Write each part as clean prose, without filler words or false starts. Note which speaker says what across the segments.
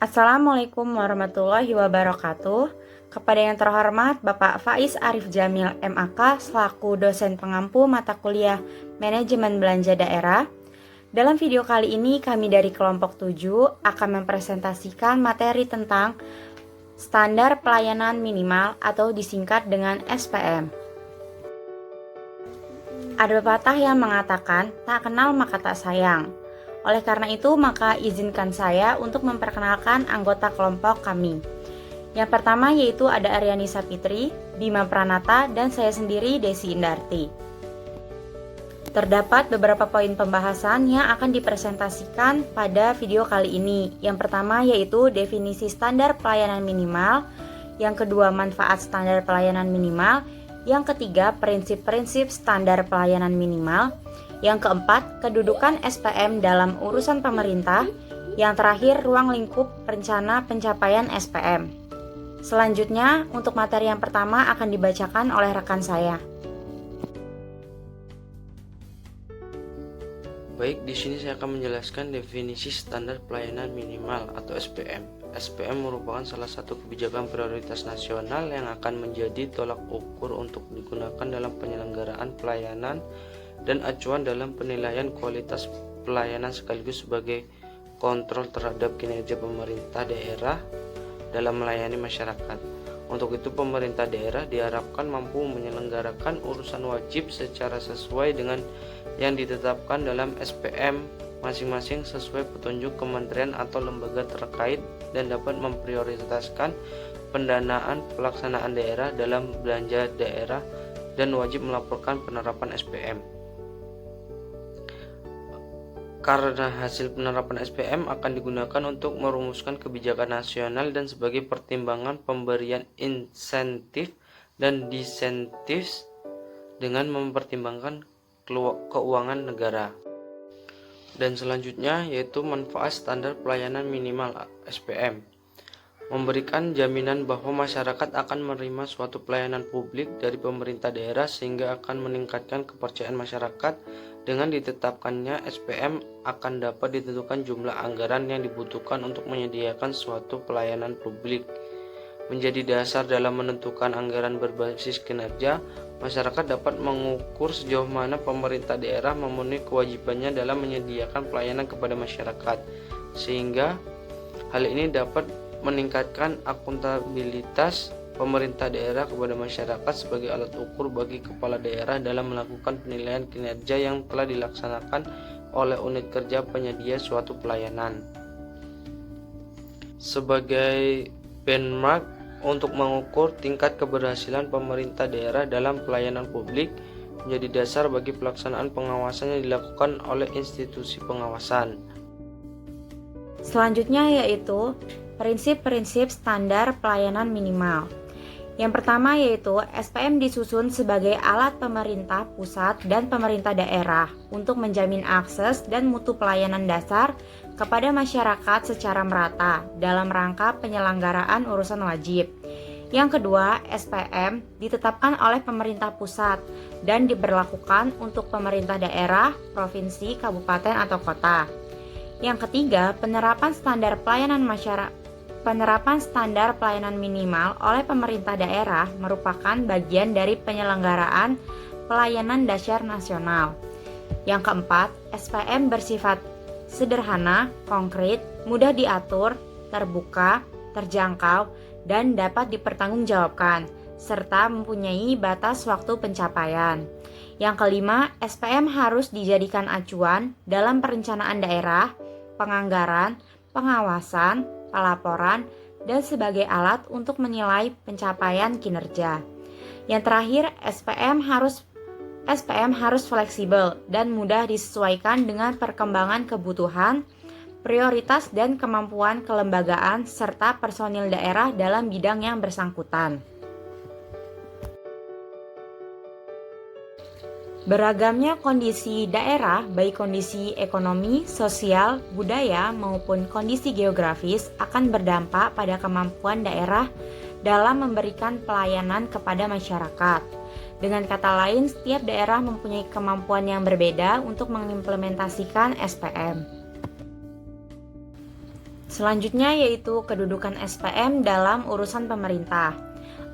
Speaker 1: Assalamualaikum warahmatullahi wabarakatuh. Kepada yang terhormat Bapak Faiz Arif Jamil MAK selaku dosen pengampu mata kuliah Manajemen Belanja Daerah. Dalam video kali ini kami dari kelompok 7 akan mempresentasikan materi tentang standar pelayanan minimal atau disingkat dengan SPM. Ada pepatah yang mengatakan tak kenal maka tak sayang. Oleh karena itu, maka izinkan saya untuk memperkenalkan anggota kelompok kami. Yang pertama yaitu ada Aryani Sapitri, Bima Pranata, dan saya sendiri Desi Indarti. Terdapat beberapa poin pembahasan yang akan dipresentasikan pada video kali ini. Yang pertama yaitu definisi standar pelayanan minimal, yang kedua manfaat standar pelayanan minimal, yang ketiga prinsip-prinsip standar pelayanan minimal, yang keempat, kedudukan SPM dalam urusan pemerintah. Yang terakhir, ruang lingkup rencana pencapaian SPM. Selanjutnya, untuk materi yang pertama akan dibacakan oleh rekan saya.
Speaker 2: Baik, di sini saya akan menjelaskan definisi standar pelayanan minimal atau SPM. SPM merupakan salah satu kebijakan prioritas nasional yang akan menjadi tolak ukur untuk digunakan dalam penyelenggaraan pelayanan dan acuan dalam penilaian kualitas pelayanan sekaligus sebagai kontrol terhadap kinerja pemerintah daerah dalam melayani masyarakat. Untuk itu, pemerintah daerah diharapkan mampu menyelenggarakan urusan wajib secara sesuai dengan yang ditetapkan dalam SPM masing-masing sesuai petunjuk kementerian atau lembaga terkait dan dapat memprioritaskan pendanaan pelaksanaan daerah dalam belanja daerah dan wajib melaporkan penerapan SPM. Karena hasil penerapan SPM akan digunakan untuk merumuskan kebijakan nasional dan sebagai pertimbangan pemberian insentif dan disentif dengan mempertimbangkan keuangan negara. Dan selanjutnya yaitu manfaat standar pelayanan minimal SPM. Memberikan jaminan bahwa masyarakat akan menerima suatu pelayanan publik dari pemerintah daerah sehingga akan meningkatkan kepercayaan masyarakat. Dengan ditetapkannya SPM akan dapat ditentukan jumlah anggaran yang dibutuhkan untuk menyediakan suatu pelayanan publik. Menjadi dasar dalam menentukan anggaran berbasis kinerja, masyarakat dapat mengukur sejauh mana pemerintah daerah memenuhi kewajibannya dalam menyediakan pelayanan kepada masyarakat, sehingga hal ini dapat meningkatkan akuntabilitas pemerintah daerah kepada masyarakat sebagai alat ukur bagi kepala daerah dalam melakukan penilaian kinerja yang telah dilaksanakan oleh unit kerja penyedia suatu pelayanan. Sebagai benchmark untuk mengukur tingkat keberhasilan pemerintah daerah dalam pelayanan publik menjadi dasar bagi pelaksanaan pengawasan yang dilakukan oleh institusi pengawasan.
Speaker 1: Selanjutnya yaitu prinsip-prinsip standar pelayanan minimal. Yang pertama yaitu SPM disusun sebagai alat pemerintah pusat dan pemerintah daerah untuk menjamin akses dan mutu pelayanan dasar kepada masyarakat secara merata dalam rangka penyelenggaraan urusan wajib. Yang kedua, SPM ditetapkan oleh pemerintah pusat dan diberlakukan untuk pemerintah daerah, provinsi, kabupaten, atau kota. Yang ketiga, penerapan standar pelayanan minimal oleh pemerintah daerah merupakan bagian dari penyelenggaraan pelayanan dasar nasional. Yang keempat, SPM bersifat sederhana, konkret, mudah diatur, terbuka, terjangkau, dan dapat dipertanggungjawabkan, serta mempunyai batas waktu pencapaian. Yang kelima, SPM harus dijadikan acuan dalam perencanaan daerah, penganggaran, pengawasan, pelaporan, dan sebagai alat untuk menilai pencapaian kinerja. Yang terakhir, SPM harus fleksibel dan mudah disesuaikan dengan perkembangan kebutuhan, prioritas, dan kemampuan kelembagaan serta personil daerah dalam bidang yang bersangkutan. Beragamnya kondisi daerah, baik kondisi ekonomi, sosial, budaya, maupun kondisi geografis akan berdampak pada kemampuan daerah dalam memberikan pelayanan kepada masyarakat. Dengan kata lain, setiap daerah mempunyai kemampuan yang berbeda untuk mengimplementasikan SPM. Selanjutnya yaitu kedudukan SPM dalam urusan pemerintah.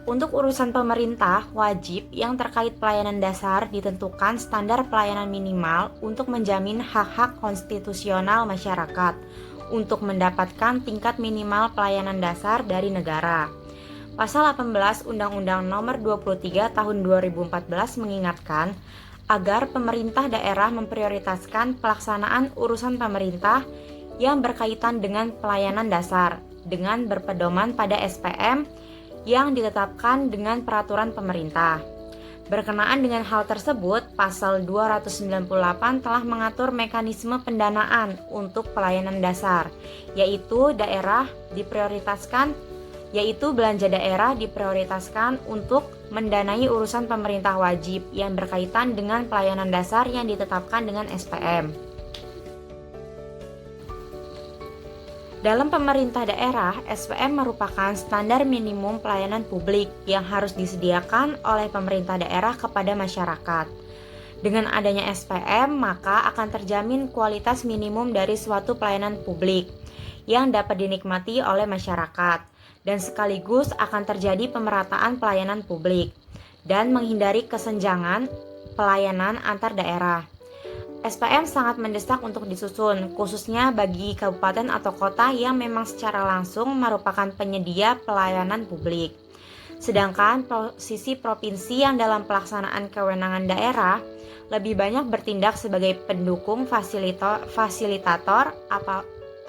Speaker 1: Untuk urusan pemerintah, wajib yang terkait pelayanan dasar ditentukan standar pelayanan minimal untuk menjamin hak-hak konstitusional masyarakat untuk mendapatkan tingkat minimal pelayanan dasar dari negara. Pasal 18 Undang-Undang Nomor 23 Tahun 2014 mengingatkan agar pemerintah daerah memprioritaskan pelaksanaan urusan pemerintah yang berkaitan dengan pelayanan dasar dengan berpedoman pada SPM yang ditetapkan dengan peraturan pemerintah. Berkenaan dengan hal tersebut, Pasal 298 telah mengatur mekanisme pendanaan untuk pelayanan dasar, yaitu belanja daerah diprioritaskan untuk mendanai urusan pemerintah wajib yang berkaitan dengan pelayanan dasar yang ditetapkan dengan SPM. Dalam pemerintah daerah, SPM merupakan standar minimum pelayanan publik yang harus disediakan oleh pemerintah daerah kepada masyarakat. Dengan adanya SPM, maka akan terjamin kualitas minimum dari suatu pelayanan publik yang dapat dinikmati oleh masyarakat, dan sekaligus akan terjadi pemerataan pelayanan publik dan menghindari kesenjangan pelayanan antar daerah. SPM sangat mendesak untuk disusun, khususnya bagi kabupaten atau kota yang memang secara langsung merupakan penyedia pelayanan publik. Sedangkan posisi provinsi yang dalam pelaksanaan kewenangan daerah lebih banyak bertindak sebagai pendukung fasilitator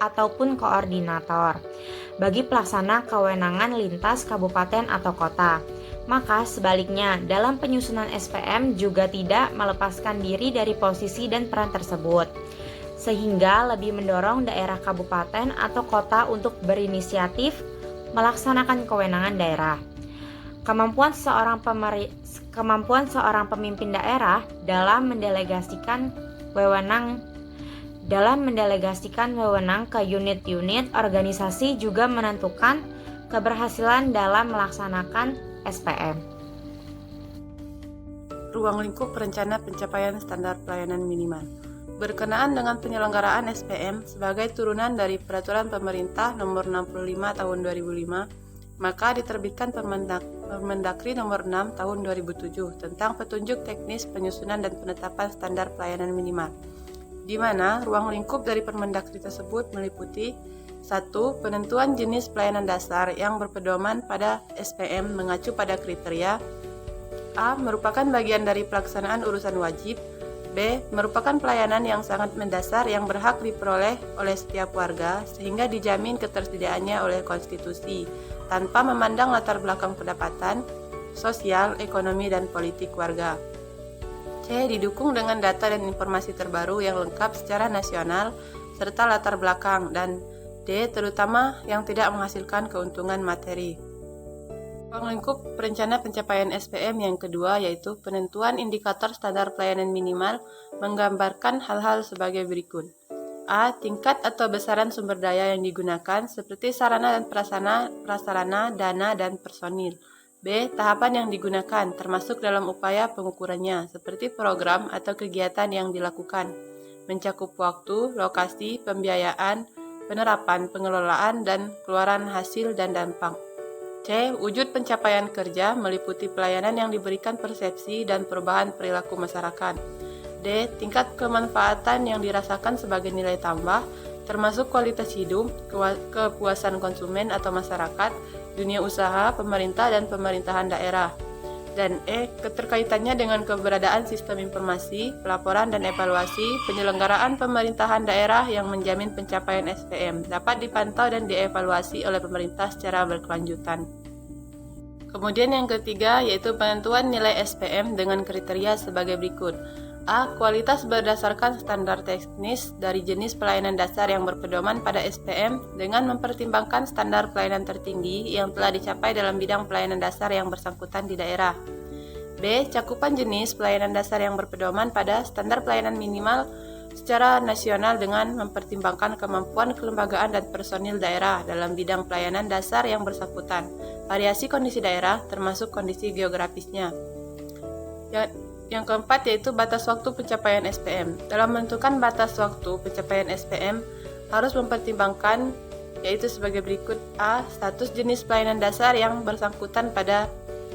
Speaker 1: ataupun koordinator bagi pelaksana kewenangan lintas kabupaten atau kota. Maka sebaliknya, dalam penyusunan SPM juga tidak melepaskan diri dari posisi dan peran tersebut, sehingga lebih mendorong daerah kabupaten atau kota untuk berinisiatif melaksanakan kewenangan daerah. Kemampuan seorang pemimpin daerah dalam mendelegasikan wewenang ke unit-unit organisasi juga menentukan keberhasilan dalam melaksanakan SPM.
Speaker 3: Ruang lingkup rencana pencapaian standar pelayanan minimal. Berkenaan dengan penyelenggaraan SPM sebagai turunan dari Peraturan Pemerintah Nomor 65 Tahun 2005, maka diterbitkan Permendagri Nomor 6 Tahun 2007 tentang petunjuk teknis penyusunan dan penetapan standar pelayanan minimal, di mana ruang lingkup dari Permendagri tersebut meliputi 1. Penentuan jenis pelayanan dasar yang berpedoman pada SPM mengacu pada kriteria A. Merupakan bagian dari pelaksanaan urusan wajib. B. Merupakan pelayanan yang sangat mendasar yang berhak diperoleh oleh setiap warga sehingga dijamin ketersediaannya oleh konstitusi tanpa memandang latar belakang pendapatan, sosial, ekonomi, dan politik warga. C. Didukung dengan data dan informasi terbaru yang lengkap secara nasional serta latar belakang, dan D. Terutama yang tidak menghasilkan keuntungan materi. Ruang lingkup rencana pencapaian SPM yang kedua yaitu penentuan indikator standar pelayanan minimal menggambarkan hal-hal sebagai berikut. A. Tingkat atau besaran sumber daya yang digunakan seperti sarana dan prasarana, dana, dan personil. B. Tahapan yang digunakan termasuk dalam upaya pengukurannya seperti program atau kegiatan yang dilakukan, mencakup waktu, lokasi, pembiayaan, penerapan, pengelolaan, dan keluaran hasil dan dampak. C. Wujud pencapaian kerja meliputi pelayanan yang diberikan persepsi dan perubahan perilaku masyarakat. D. Tingkat kemanfaatan yang dirasakan sebagai nilai tambah, termasuk kualitas hidup, kepuasan konsumen atau masyarakat, dunia usaha, pemerintah, dan pemerintahan daerah. Dan E. Keterkaitannya dengan keberadaan sistem informasi, pelaporan, dan evaluasi penyelenggaraan pemerintahan daerah yang menjamin pencapaian SPM dapat dipantau dan dievaluasi oleh pemerintah secara berkelanjutan. Kemudian yang ketiga yaitu penentuan nilai SPM dengan kriteria sebagai berikut. A. Kualitas berdasarkan standar teknis dari jenis pelayanan dasar yang berpedoman pada SPM dengan mempertimbangkan standar pelayanan tertinggi yang telah dicapai dalam bidang pelayanan dasar yang bersangkutan di daerah. B. Cakupan jenis pelayanan dasar yang berpedoman pada standar pelayanan minimal secara nasional dengan mempertimbangkan kemampuan kelembagaan dan personil daerah dalam bidang pelayanan dasar yang bersangkutan, variasi kondisi daerah termasuk kondisi geografisnya. Yang keempat yaitu batas waktu pencapaian SPM. Dalam menentukan batas waktu pencapaian SPM harus mempertimbangkan yaitu sebagai berikut. A. Status jenis pelayanan dasar yang bersangkutan pada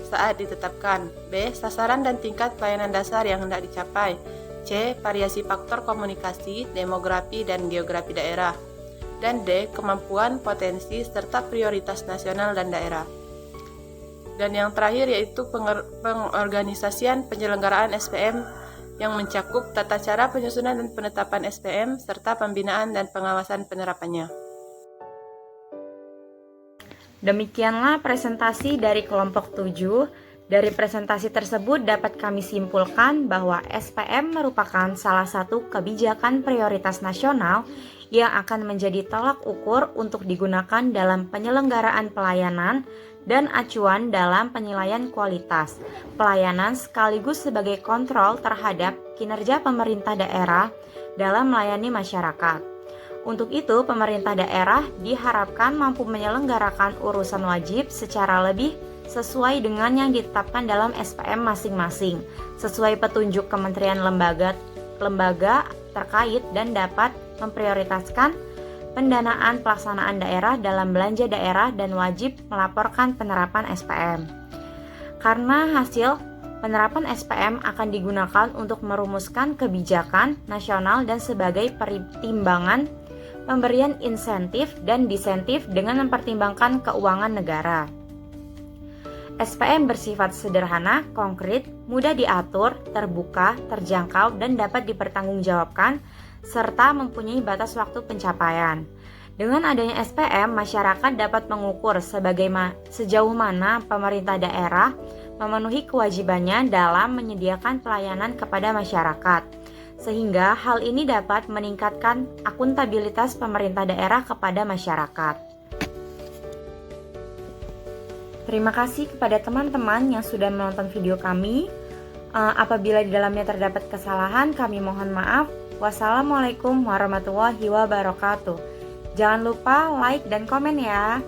Speaker 3: saat ditetapkan. B. Sasaran dan tingkat pelayanan dasar yang hendak dicapai. C. Variasi faktor komunikasi, demografi, dan geografi daerah. Dan D. Kemampuan, potensi, serta prioritas nasional dan daerah. Dan yang terakhir yaitu pengorganisasian penyelenggaraan SPM yang mencakup tata cara penyusunan dan penetapan SPM serta pembinaan dan pengawasan penerapannya.
Speaker 1: Demikianlah presentasi dari kelompok 7. Dari presentasi tersebut dapat kami simpulkan bahwa SPM merupakan salah satu kebijakan prioritas nasional yang akan menjadi tolak ukur untuk digunakan dalam penyelenggaraan pelayanan dan acuan dalam penilaian kualitas pelayanan sekaligus sebagai kontrol terhadap kinerja pemerintah daerah dalam melayani masyarakat. Untuk itu, pemerintah daerah diharapkan mampu menyelenggarakan urusan wajib secara lebih sesuai dengan yang ditetapkan dalam SPM masing-masing, sesuai petunjuk kementerian lembaga terkait dan dapat memprioritaskan pendanaan pelaksanaan daerah dalam belanja daerah dan wajib melaporkan penerapan SPM. Karena hasil penerapan SPM akan digunakan untuk merumuskan kebijakan nasional dan sebagai pertimbangan pemberian insentif dan disentif dengan mempertimbangkan keuangan negara. SPM bersifat sederhana, konkret, mudah diatur, terbuka, terjangkau, dan dapat dipertanggungjawabkan, serta mempunyai batas waktu pencapaian. Dengan adanya SPM, masyarakat dapat mengukur sejauh mana pemerintah daerah memenuhi kewajibannya dalam menyediakan pelayanan kepada masyarakat, sehingga hal ini dapat meningkatkan akuntabilitas pemerintah daerah kepada masyarakat. Terima kasih kepada teman-teman yang sudah menonton video kami. Apabila di dalamnya terdapat kesalahan, kami mohon maaf. Wassalamualaikum warahmatullahi wabarakatuh. Jangan lupa like dan komen ya.